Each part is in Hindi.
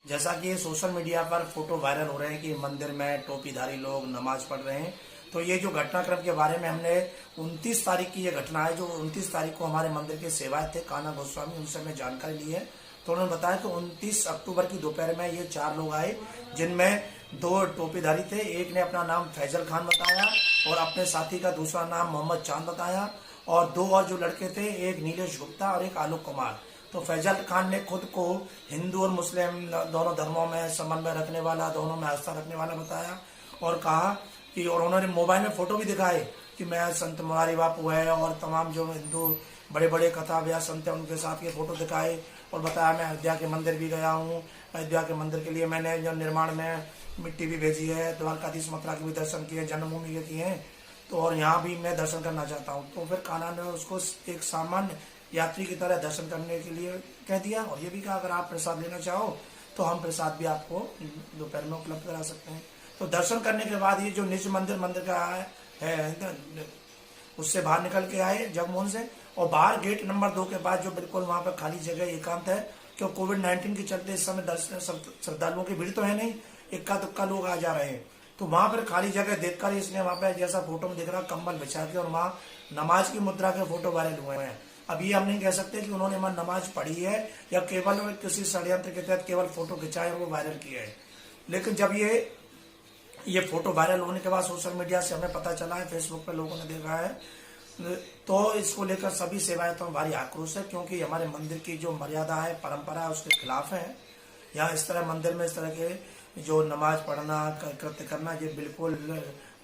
जैसा कि ये सोशल मीडिया पर फोटो वायरल हो रहे हैं कि मंदिर में टोपीधारी लोग नमाज पढ़ रहे हैं, तो ये जो घटनाक्रम के बारे में हमने 29 तारीख की ये घटना है, जो 29 तारीख को हमारे मंदिर के सेवायत थे कान्हा गोस्वामी, उनसे मैं जानकारी ली है। तो उन्होंने बताया कि 29 अक्टूबर की दोपहर में ये 4 लोग आए, जिनमें 2 टोपीधारी थे। एक ने अपना नाम फैजल खान बताया और अपने साथी का दूसरा नाम मोहम्मद चांद बताया, और 2 और जो लड़के थे, एक नीलेश गुप्ता और एक आलोक कुमार। तो फैजल खान ने खुद को हिंदू और मुस्लिम दोनों धर्मों में समन्वय रखने वाला, दोनों में आस्था रखने वाला बताया, और कहा कि, और उन्होंने मोबाइल में फोटो भी दिखाए कि मैं संत मुरारी बापू है और तमाम जो हिंदू बड़े बड़े कथा व्यास संत हैं उनके साथ ये फोटो दिखाए, और बताया मैं अयोध्या के मंदिर भी गया हूँ, अयोध्या के मंदिर के लिए मैंने जो निर्माण में मिट्टी भी भेजी है, द्वारकाधीश मथुरा के भी दर्शन किए, जन्मभूमि के किए हैं, तो और यहाँ भी मैं दर्शन करना चाहता हूँ। तो फिर कान्हा ने उसको एक सामान्य यात्री की तरह दर्शन करने के लिए कह दिया, और ये भी कहा अगर आप प्रसाद लेना चाहो तो हम प्रसाद भी आपको दोपहर में उपलब्ध करा सकते हैं। तो दर्शन करने के बाद ये जो निज मंदिर का है उससे बाहर निकल के आए जगमोहन से, और बाहर गेट नंबर 2 के बाद जो बिल्कुल वहाँ पर खाली जगह एकांत है, क्यों कोविड-19 के चलते इस समय श्रद्धालुओं की भीड़ तो है नहीं, इक्का दुक्का लोग आ जा रहे हैं। तो वहां पर खाली जगह देखकर इसने वहां पर जैसा फोटो में दिख रहा कंबल बिछा के और वहां नमाज की मुद्रा के फोटो वायरल हुए हैं। अब ये हम नहीं कह सकते कि उन्होंने वहां नमाज पढ़ी है या केवल किसी षड्यंत्र के तहत केवल फोटो खिंचाए और वो वायरल किया है। लेकिन जब ये फोटो वायरल होने के बाद सोशल मीडिया से हमें पता चला है, फेसबुक पर लोगों ने देखा है, तो इसको लेकर सभी सेवायतों में भारी आक्रोश है, क्योंकि हमारे मंदिर की जो मर्यादा है, परंपरा है, उसके खिलाफ है। यहाँ इस तरह मंदिर में इस तरह के जो नमाज पढ़ना, कृत्य करना, ये बिल्कुल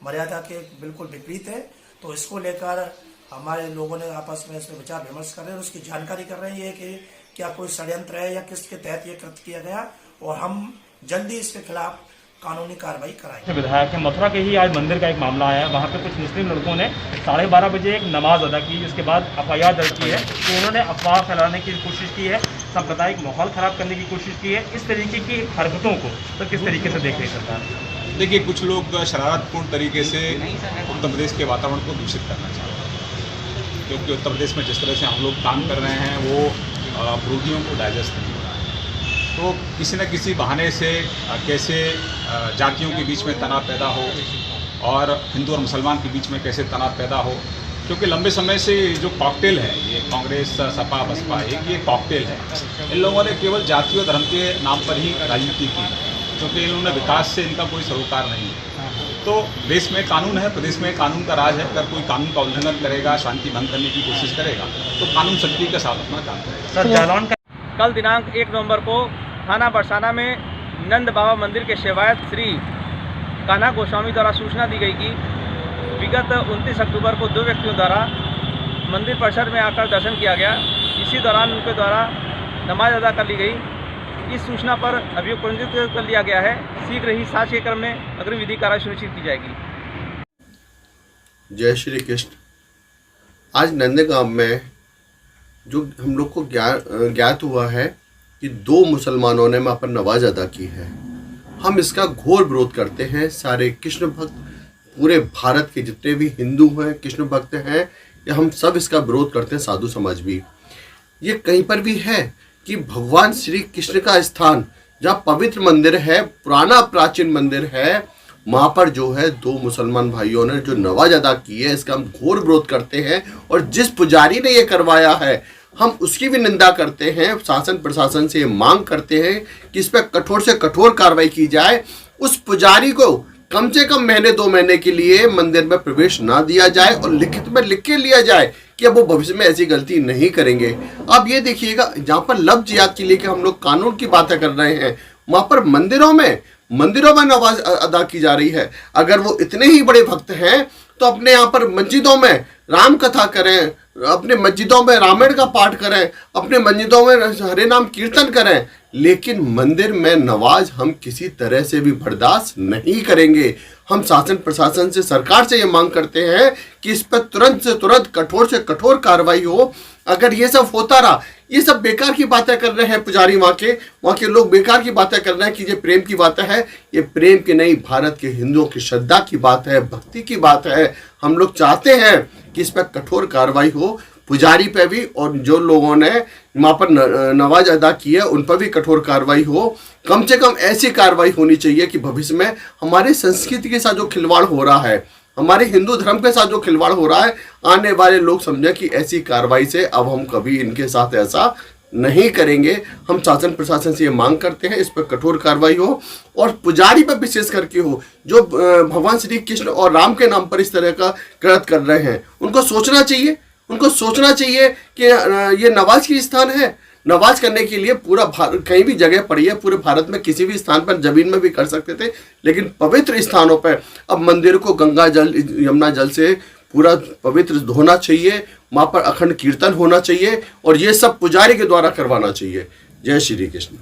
मर्यादा के बिल्कुल विपरीत है। तो इसको लेकर हमारे लोगों ने आपस में इसमें विचार विमर्श कर रहे हैं और उसकी जानकारी कर रहे हैं ये कि क्या कोई षड्यंत्र है या किसके तहत ये कृत्य किया गया, और हम जल्दी इसके खिलाफ कानूनी कार्रवाई कराएंगे। विधायक है मथुरा के ही आज मंदिर का एक मामला आया, वहाँ पे कुछ मुस्लिम लड़कों ने 12:30 बजे एक नमाज अदा की, उसके बाद एफआईआर दर्ज की है। तो उन्होंने अफवाह फैलाने की कोशिश की है, सांप्रदायिक माहौल खराब करने की कोशिश की है। इस तरीके की हरकतों को तो किस तरीके से देख रही सरकार? देखिए, कुछ लोग शरारतपूर्ण तरीके से उत्तर प्रदेश के वातावरण को दूषित करना चाहते हैं, क्योंकि उत्तर प्रदेश में जिस तरह से हम लोग काम कर रहे हैं वो विरोधियों को डाइजेस्ट नहीं हो रहा है। तो किसी न किसी बहाने से कैसे जातियों के बीच में तनाव पैदा हो और हिंदू और मुसलमान के बीच में कैसे तनाव पैदा हो, क्योंकि लंबे समय से जो कॉकटेल है, ये कांग्रेस सपा बसपा ये कॉकटेल है। इन लोगों ने केवल जाति और धर्म के नाम पर ही राजनीति की, क्योंकि इन्होंने विकास से इनका कोई सरोकार नहीं है। तो देश में कानून है, प्रदेश में कानून का राज है। अगर कोई कानून का उल्लंघन करेगा, शांति भंग करने की कोशिश करेगा, तो कानून सख्ती के साथ अपना काम करेगा। सर, जालौन का कल दिनांक 1 नवंबर को थाना बरसाना में नंद बाबा मंदिर के सेवायत श्री कान्हा गोस्वामी द्वारा सूचना दी गई कि विगत 29 अक्टूबर को 2 व्यक्तियों द्वारा मंदिर परिसर में आकर दर्शन किया गया। इसी दौरान उनके द्वारा नमाज अदा कर ली गई। इस सूचना पर अभियोग पंजीकृत कर लिया गया है। शीघ्र ही साक्ष्य के क्रम में अग्रिम विधि कार्रवाई सुनिश्चित की जाएगी। जय श्री कृष्ण। आज नंदगांव में जो हम लोग को ज्ञात हुआ है कि 2 मुसलमानों ने वहाँ पर नमाज अदा की है, हम इसका घोर विरोध करते हैं। सारे कृष्ण भक्त, पूरे भारत के जितने भी हिंदू हैं, कृष्ण भक्त हैं, या हम सब इसका विरोध करते हैं, साधु समाज भी। ये कहीं पर भी है कि भगवान श्री कृष्ण का स्थान, जहाँ पवित्र मंदिर है, पुराना प्राचीन मंदिर है, वहाँ पर जो है 2 मुसलमान भाइयों ने जो नमाज अदा की है, इसका हम घोर विरोध करते हैं। और जिस पुजारी ने ये करवाया है, हम उसकी भी निंदा करते हैं। शासन प्रशासन से मांग करते हैं कि इस पर कठोर से कठोर कार्रवाई की जाए। उस पुजारी को कम से कम महीने 2 महीने के लिए मंदिर में प्रवेश ना दिया जाए और लिखित में लिख के लिया जाए कि अब वो भविष्य में ऐसी गलती नहीं करेंगे। अब ये देखिएगा, जहाँ पर लफ्ज जिहाद के लिए कि हम लोग कानून की बातें कर रहे हैं, वहाँ पर मंदिरों में नमाज अदा की जा रही है। अगर वो इतने ही बड़े भक्त हैं तो अपने यहाँ पर मस्जिदों में राम कथा करें, अपने मस्जिदों में रामायण का पाठ करें, अपने मस्जिदों में हरे नाम कीर्तन करें, लेकिन मंदिर में नमाज हम किसी तरह से भी बर्दाश्त नहीं करेंगे। हम शासन प्रशासन से, सरकार से ये मांग करते हैं कि इस पर तुरंत से तुरंत कठोर से कठोर कार्रवाई हो। अगर ये सब होता रहा, ये सब बेकार की बातें कर रहे हैं पुजारी, वहाँ के लोग बेकार की बातें कर रहे हैं कि ये प्रेम की बातें है, ये प्रेम की नहीं, भारत के हिंदुओं की श्रद्धा की बात है, भक्ति की बात है। हम लोग चाहते हैं कि इस पर कठोर कार्रवाई हो। पुजारी पे भी और जो लोगों ने वहाँ पर नमाज अदा की है उन पर भी कठोर कार्रवाई हो। कम से कम ऐसी कार्रवाई होनी चाहिए कि भविष्य में हमारे संस्कृति के साथ जो खिलवाड़ हो रहा है, हमारे हिंदू धर्म के साथ जो खिलवाड़ हो रहा है, आने वाले लोग समझें कि ऐसी कार्रवाई से अब हम कभी इनके साथ ऐसा नहीं करेंगे। हम शासन प्रशासन से ये मांग करते हैं इस पर कठोर कार्रवाई हो और पुजारी पर विशेष करके हो जो भगवान श्री कृष्ण और राम के नाम पर इस तरह का कृत्य कर रहे हैं। उनको सोचना चाहिए कि ये नमाज की स्थान है। नमाज करने के लिए पूरा कहीं भी जगह पड़ी है, पूरे भारत में किसी भी स्थान पर जमीन में भी कर सकते थे, लेकिन पवित्र स्थानों पर अब मंदिर को गंगा जल यमुना जल से पूरा पवित्र धोना चाहिए, वहाँ पर अखंड कीर्तन होना चाहिए और ये सब पुजारी के द्वारा करवाना चाहिए। जय श्री कृष्ण।